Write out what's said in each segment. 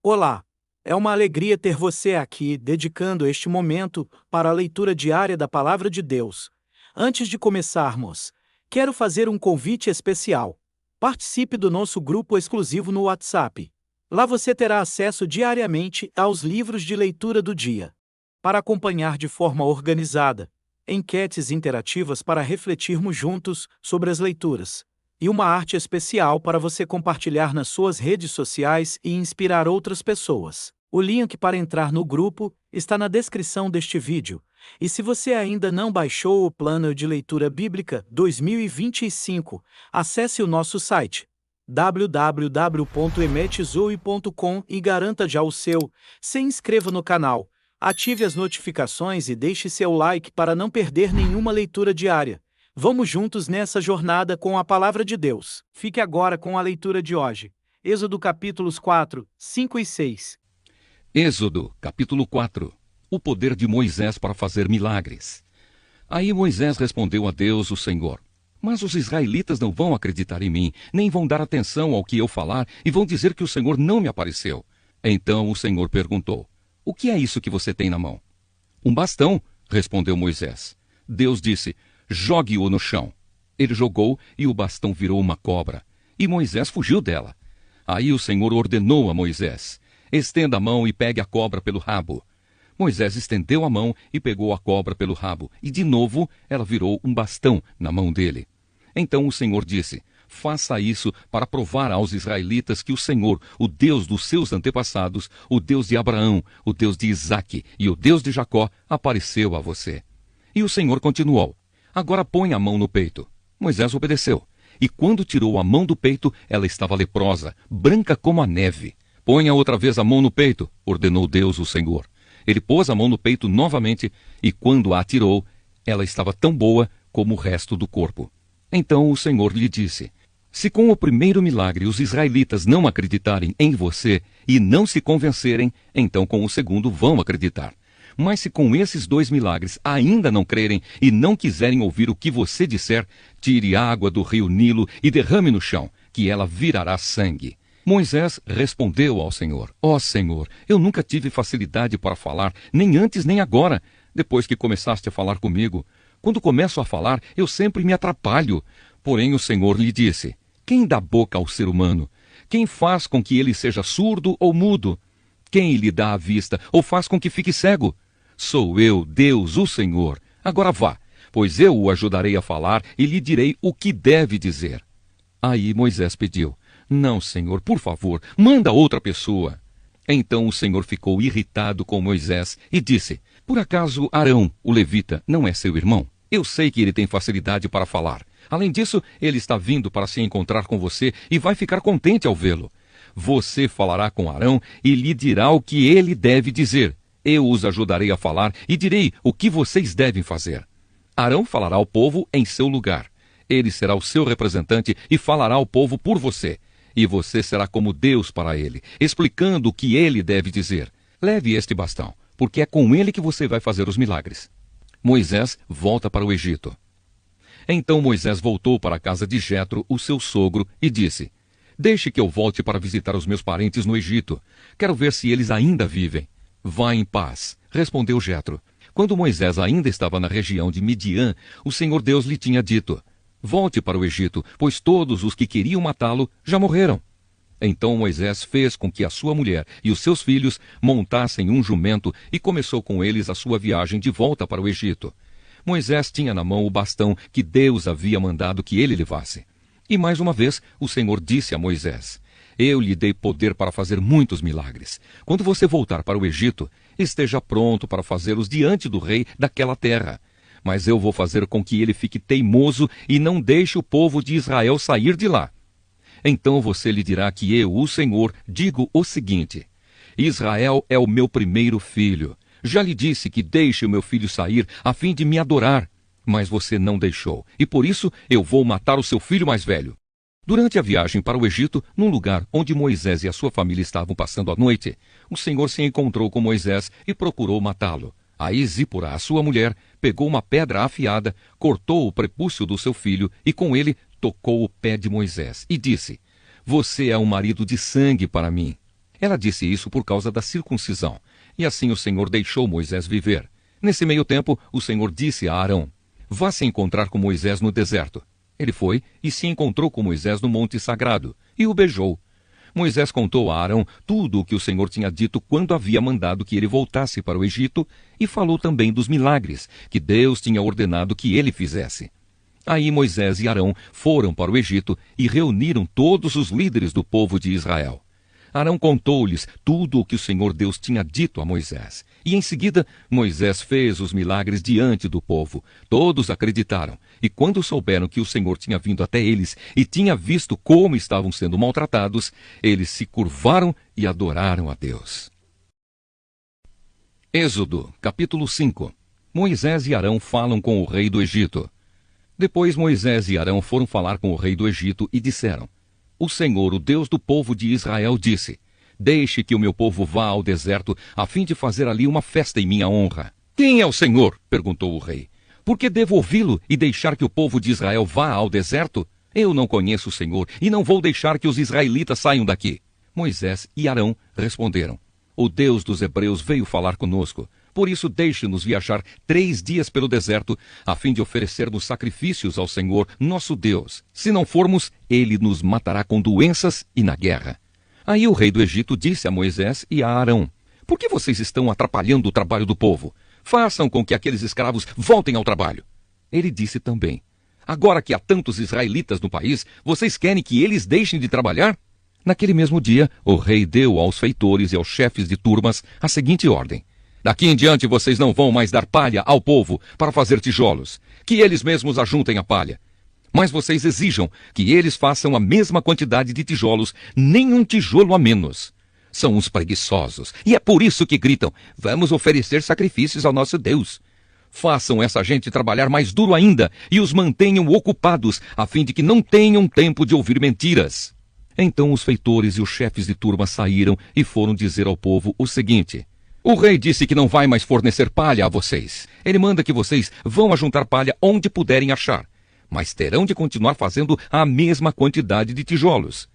Olá! É uma alegria ter você aqui, dedicando este momento para a leitura diária da Palavra de Deus. Antes de começarmos, quero fazer um convite especial. Participe do nosso grupo exclusivo no WhatsApp. Lá você terá acesso diariamente aos livros de leitura do dia. Para acompanhar de forma organizada, enquetes interativas para refletirmos juntos sobre as leituras, e uma arte especial para você compartilhar nas suas redes sociais e inspirar outras pessoas. O link para entrar no grupo está na descrição deste vídeo. E se você ainda não baixou o Plano de Leitura Bíblica 2025, acesse o nosso site www.emetzoe.com e garanta já o seu. Se inscreva no canal, ative as notificações e deixe seu like para não perder nenhuma leitura diária. Vamos juntos nessa jornada com a Palavra de Deus. Fique agora com a leitura de hoje. Êxodo capítulos 4, 5 e 6. Êxodo, capítulo 4. O poder de Moisés para fazer milagres. Aí Moisés respondeu a Deus, o Senhor: Mas os israelitas não vão acreditar em mim, nem vão dar atenção ao que eu falar, e vão dizer que o Senhor não me apareceu. Então o Senhor perguntou: O que é isso que você tem na mão? Um bastão, respondeu Moisés. Deus disse: Jogue-o no chão. Ele jogou e o bastão virou uma cobra. E Moisés fugiu dela. Aí o Senhor ordenou a Moisés: Estenda a mão e pegue a cobra pelo rabo. Moisés estendeu a mão e pegou a cobra pelo rabo. E de novo ela virou um bastão na mão dele. Então o Senhor disse: Faça isso para provar aos israelitas que o Senhor, o Deus dos seus antepassados, o Deus de Abraão, o Deus de Isaque e o Deus de Jacó, apareceu a você. E o Senhor continuou: Agora põe a mão no peito. Moisés obedeceu. E quando tirou a mão do peito, ela estava leprosa, branca como a neve. Ponha outra vez a mão no peito, ordenou Deus, o Senhor. Ele pôs a mão no peito novamente, e quando a tirou, ela estava tão boa como o resto do corpo. Então o Senhor lhe disse: Se com o primeiro milagre os israelitas não acreditarem em você e não se convencerem, então com o segundo vão acreditar. Mas se com esses 2 milagres ainda não crerem e não quiserem ouvir o que você disser, tire água do rio Nilo e derrame no chão, que ela virará sangue. Moisés respondeu ao Senhor: Ó Senhor, eu nunca tive facilidade para falar, nem antes nem agora, depois que começaste a falar comigo. Quando começo a falar, eu sempre me atrapalho. Porém o Senhor lhe disse: Quem dá boca ao ser humano? Quem faz com que ele seja surdo ou mudo? Quem lhe dá a vista ou faz com que fique cego? Sou eu, Deus, o Senhor. Agora vá, pois eu o ajudarei a falar e lhe direi o que deve dizer. Aí Moisés pediu: Não, Senhor, por favor, manda outra pessoa. Então o Senhor ficou irritado com Moisés e disse: Por acaso Arão, o levita, não é seu irmão? Eu sei que ele tem facilidade para falar. Além disso, ele está vindo para se encontrar com você e vai ficar contente ao vê-lo. Você falará com Arão e lhe dirá o que ele deve dizer. Eu os ajudarei a falar e direi o que vocês devem fazer. Arão falará ao povo em seu lugar. Ele será o seu representante e falará ao povo por você. E você será como Deus para ele, explicando o que ele deve dizer. Leve este bastão, porque é com ele que você vai fazer os milagres. Moisés volta para o Egito. Então Moisés voltou para a casa de Jetro, o seu sogro, e disse: Deixe que eu volte para visitar os meus parentes no Egito. Quero ver se eles ainda vivem. Vá em paz, respondeu Jetro. Quando Moisés ainda estava na região de Midian, o Senhor Deus lhe tinha dito: Volte para o Egito, pois todos os que queriam matá-lo já morreram. Então Moisés fez com que a sua mulher e os seus filhos montassem um jumento e começou com eles a sua viagem de volta para o Egito. Moisés tinha na mão o bastão que Deus havia mandado que ele levasse. E mais uma vez o Senhor disse a Moisés: Eu lhe dei poder para fazer muitos milagres. Quando você voltar para o Egito, esteja pronto para fazê-los diante do rei daquela terra. Mas eu vou fazer com que ele fique teimoso e não deixe o povo de Israel sair de lá. Então você lhe dirá que eu, o Senhor, digo o seguinte: Israel é o meu primeiro filho. Já lhe disse que deixe o meu filho sair a fim de me adorar. Mas você não deixou, e por isso eu vou matar o seu filho mais velho. Durante a viagem para o Egito, num lugar onde Moisés e a sua família estavam passando a noite, o Senhor se encontrou com Moisés e procurou matá-lo. Aí Zípora, a sua mulher, pegou uma pedra afiada, cortou o prepúcio do seu filho e com ele tocou o pé de Moisés e disse: Você é um marido de sangue para mim. Ela disse isso por causa da circuncisão, e assim o Senhor deixou Moisés viver. Nesse meio tempo, o Senhor disse a Arão: vá se encontrar com Moisés no deserto. Ele foi e se encontrou com Moisés no monte sagrado, e o beijou. Moisés contou a Arão tudo o que o Senhor tinha dito quando havia mandado que ele voltasse para o Egito, e falou também dos milagres que Deus tinha ordenado que ele fizesse. Aí Moisés e Arão foram para o Egito e reuniram todos os líderes do povo de Israel. Arão contou-lhes tudo o que o Senhor Deus tinha dito a Moisés. E em seguida, Moisés fez os milagres diante do povo. Todos acreditaram. E quando souberam que o Senhor tinha vindo até eles e tinha visto como estavam sendo maltratados, eles se curvaram e adoraram a Deus. Êxodo, capítulo 5. Moisés e Arão falam com o rei do Egito. Depois Moisés e Arão foram falar com o rei do Egito e disseram: o Senhor, o Deus do povo de Israel, disse: deixe que o meu povo vá ao deserto, a fim de fazer ali uma festa em minha honra. Quem é o Senhor? Perguntou o rei. Por que devo ouvi-lo e deixar que o povo de Israel vá ao deserto? Eu não conheço o Senhor e não vou deixar que os israelitas saiam daqui. Moisés e Arão responderam: o Deus dos hebreus veio falar conosco. Por isso deixe-nos viajar 3 dias pelo deserto, a fim de oferecermos sacrifícios ao Senhor, nosso Deus. Se não formos, ele nos matará com doenças e na guerra. Aí o rei do Egito disse a Moisés e a Arão: por que vocês estão atrapalhando o trabalho do povo? Façam com que aqueles escravos voltem ao trabalho. Ele disse também: agora que há tantos israelitas no país, vocês querem que eles deixem de trabalhar? Naquele mesmo dia, o rei deu aos feitores e aos chefes de turmas a seguinte ordem: daqui em diante vocês não vão mais dar palha ao povo para fazer tijolos, que eles mesmos ajuntem a palha. Mas vocês exijam que eles façam a mesma quantidade de tijolos, nem um tijolo a menos. São uns preguiçosos, e é por isso que gritam: vamos oferecer sacrifícios ao nosso Deus. Façam essa gente trabalhar mais duro ainda e os mantenham ocupados, a fim de que não tenham tempo de ouvir mentiras. Então os feitores e os chefes de turma saíram e foram dizer ao povo o seguinte: o rei disse que não vai mais fornecer palha a vocês. Ele manda que vocês vão ajuntar palha onde puderem achar, mas terão de continuar fazendo a mesma quantidade de tijolos.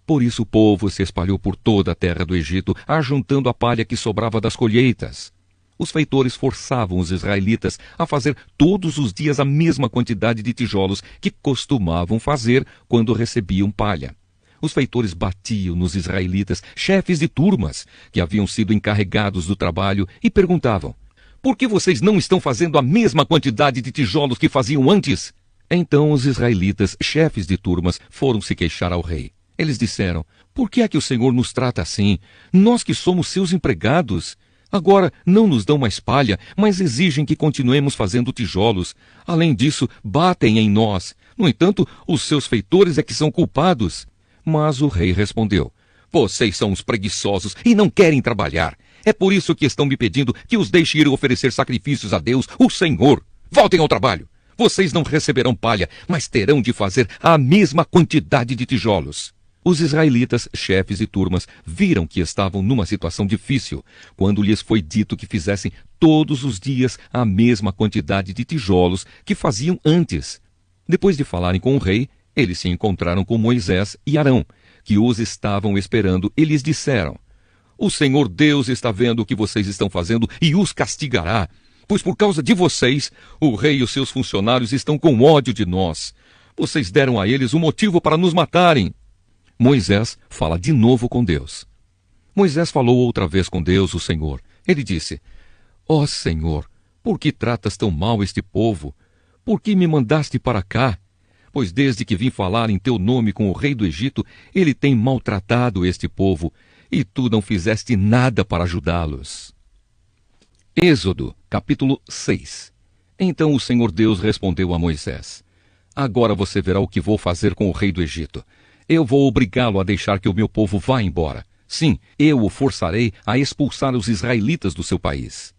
Por isso o povo se espalhou por toda a terra do Egito, ajuntando a palha que sobrava das colheitas. Os feitores forçavam os israelitas a fazer todos os dias a mesma quantidade de tijolos que costumavam fazer quando recebiam palha. Os feitores batiam nos israelitas, chefes de turmas, que haviam sido encarregados do trabalho, e perguntavam: por que vocês não estão fazendo a mesma quantidade de tijolos que faziam antes? Então os israelitas, chefes de turmas, foram se queixar ao rei. Eles disseram: por que é que o Senhor nos trata assim? Nós que somos seus empregados. Agora não nos dão mais palha, mas exigem que continuemos fazendo tijolos. Além disso, batem em nós. No entanto, os seus feitores é que são culpados. Mas o rei respondeu: vocês são uns preguiçosos e não querem trabalhar. É por isso que estão me pedindo que os deixe ir oferecer sacrifícios a Deus, o Senhor. Voltem ao trabalho. Vocês não receberão palha, mas terão de fazer a mesma quantidade de tijolos. Os israelitas, chefes e turmas, viram que estavam numa situação difícil, quando lhes foi dito que fizessem todos os dias a mesma quantidade de tijolos que faziam antes. Depois de falarem com o rei, eles se encontraram com Moisés e Arão, que os estavam esperando, e lhes disseram: o Senhor Deus está vendo o que vocês estão fazendo e os castigará, pois por causa de vocês, o rei e os seus funcionários estão com ódio de nós. Vocês deram a eles um motivo para nos matarem. Moisés fala de novo com Deus. Moisés falou outra vez com Deus, o Senhor. Ele disse: ó Senhor, por que tratas tão mal este povo? Por que me mandaste para cá? Pois desde que vim falar em teu nome com o rei do Egito, ele tem maltratado este povo, e tu não fizeste nada para ajudá-los. Êxodo, capítulo 6. Então o Senhor Deus respondeu a Moisés: agora você verá o que vou fazer com o rei do Egito. Eu vou obrigá-lo a deixar que o meu povo vá embora. Sim, eu o forçarei a expulsar os israelitas do seu país.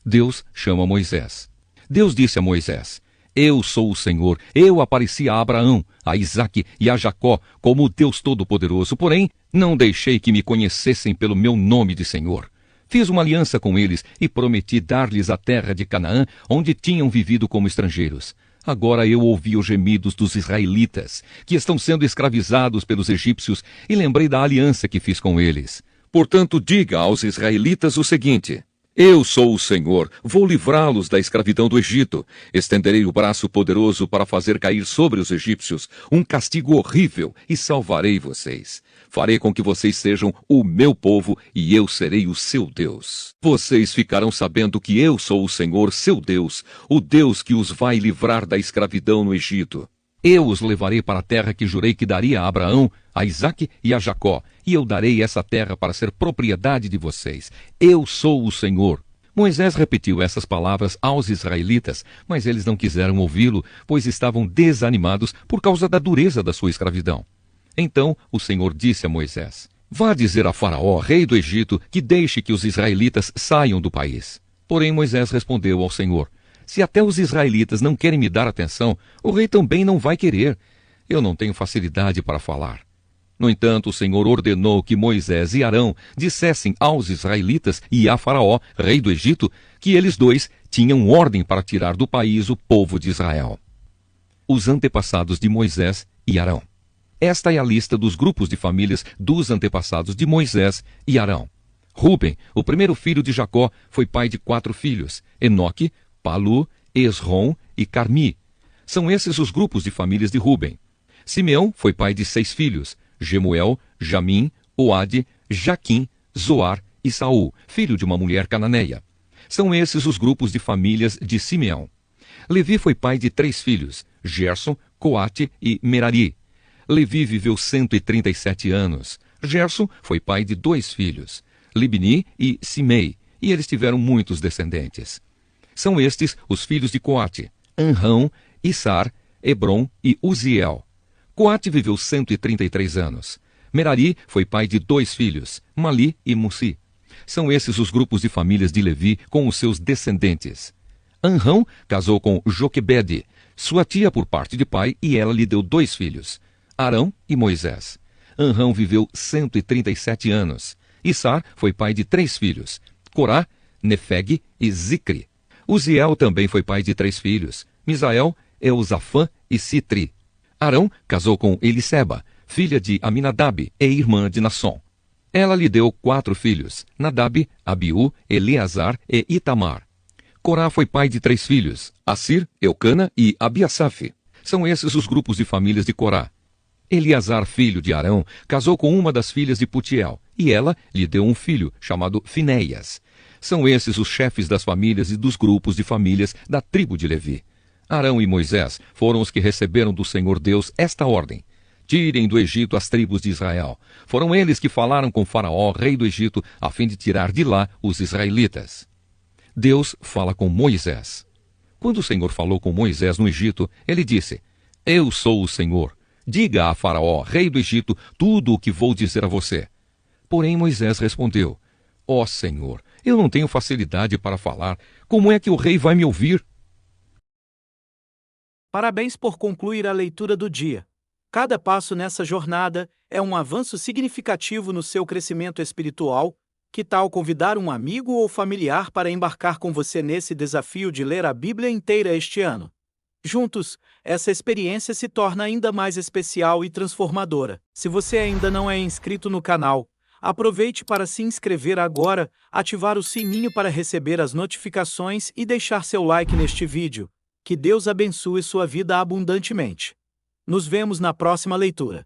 Deus chama Moisés. Deus disse a Moisés: eu sou o Senhor, eu apareci a Abraão, a Isaque e a Jacó como o Deus Todo-Poderoso, porém não deixei que me conhecessem pelo meu nome de Senhor. Fiz uma aliança com eles e prometi dar-lhes a terra de Canaã, onde tinham vivido como estrangeiros. Agora eu ouvi os gemidos dos israelitas, que estão sendo escravizados pelos egípcios, e lembrei da aliança que fiz com eles. Portanto, diga aos israelitas o seguinte: Eu sou o Senhor, vou livrá-los da escravidão do Egito. Estenderei o braço poderoso para fazer cair sobre os egípcios um castigo horrível e salvarei vocês. Farei com que vocês sejam o meu povo e eu serei o seu Deus. Vocês ficarão sabendo que eu sou o Senhor, seu Deus, o Deus que os vai livrar da escravidão no Egito. Eu os levarei para a terra que jurei que daria a Abraão, a Isaque e a Jacó, e eu darei essa terra para ser propriedade de vocês. Eu sou o Senhor. Moisés repetiu essas palavras aos israelitas, mas eles não quiseram ouvi-lo, pois estavam desanimados por causa da dureza da sua escravidão. Então o Senhor disse a Moisés: Vá dizer a Faraó, rei do Egito, que deixe que os israelitas saiam do país. Porém Moisés respondeu ao Senhor: Se até os israelitas não querem me dar atenção, o rei também não vai querer. Eu não tenho facilidade para falar. No entanto, o Senhor ordenou que Moisés e Arão dissessem aos israelitas e a Faraó, rei do Egito, que eles dois tinham ordem para tirar do país o povo de Israel. Os antepassados de Moisés e Arão. Esta é a lista dos grupos de famílias dos antepassados de Moisés e Arão. Ruben, o primeiro filho de Jacó, foi pai de 4 filhos: Enoque, Palu, Esrom e Carmi. São esses os grupos de famílias de Ruben. Simeão foi pai de 6 filhos: Gemuel, Jamim, Oade, Jaquim, Zoar e Saul, filho de uma mulher cananeia. São esses os grupos de famílias de Simeão. Levi foi pai de 3 filhos: Gerson, Coate e Merari. Levi viveu 137 anos. Gerson foi pai de 2 filhos, Libni e Simei, e eles tiveram muitos descendentes. São estes os filhos de Coate: Anrão, Issar, Hebron e Uziel. Coate viveu 133 anos. Merari foi pai de 2 filhos, Mali e Mussi. São esses os grupos de famílias de Levi com os seus descendentes. Anrão casou com Joquebede, sua tia por parte de pai, e ela lhe deu 2 filhos, Arão e Moisés. Anrão viveu 137 anos. Issar foi pai de 3 filhos, Corá, Nefeg e Zicri. Uziel também foi pai de 3 filhos, Misael, Eusafã e Citri. Arão casou com Eliseba, filha de Aminadab e irmã de Nasson. Ela lhe deu 4 filhos, Nadab, Abiú, Eleazar e Itamar. Corá foi pai de 3 filhos, Assir, Eucana e Abiasaf. São esses os grupos de famílias de Corá. Eleazar, filho de Arão, casou com uma das filhas de Putiel, e ela lhe deu um filho, chamado Finéias. São esses os chefes das famílias e dos grupos de famílias da tribo de Levi. Arão e Moisés foram os que receberam do Senhor Deus esta ordem: Tirem do Egito as tribos de Israel. Foram eles que falaram com Faraó, rei do Egito, a fim de tirar de lá os israelitas. Deus fala com Moisés. Quando o Senhor falou com Moisés no Egito, ele disse: Eu sou o Senhor. Diga a Faraó, rei do Egito, tudo o que vou dizer a você. Porém Moisés respondeu: Ó Senhor, eu não tenho facilidade para falar. Como é que o rei vai me ouvir? Parabéns por concluir a leitura do dia. Cada passo nessa jornada é um avanço significativo no seu crescimento espiritual. Que tal convidar um amigo ou familiar para embarcar com você nesse desafio de ler a Bíblia inteira este ano? Juntos, essa experiência se torna ainda mais especial e transformadora. Se você ainda não é inscrito no canal, aproveite para se inscrever agora, ativar o sininho para receber as notificações e deixar seu like neste vídeo. Que Deus abençoe sua vida abundantemente. Nos vemos na próxima leitura.